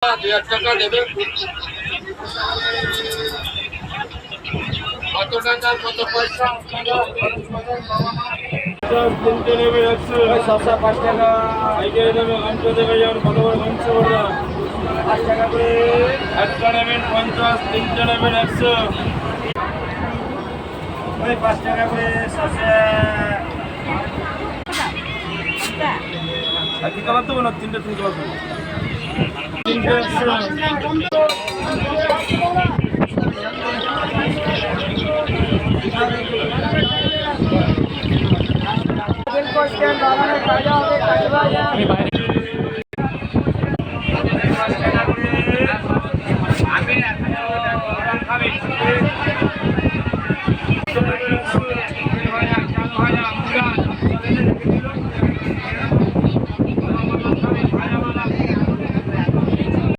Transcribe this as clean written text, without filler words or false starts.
টাকা দেবে কত টাকা কত পয়সা তিনটে নেবে 100 5 টাকা আইকে দেবে মাংস দেবে যেমন ভালো করে মাংস করবে 5 টাকা করে একটা নেবেন 50 তিনটে নেবেন 100 ওই 5 টাকা করে শসা আজকে কালার দেবো না তিনটে তুমি কালার দেবো তিনটে 100 আমি বাইরে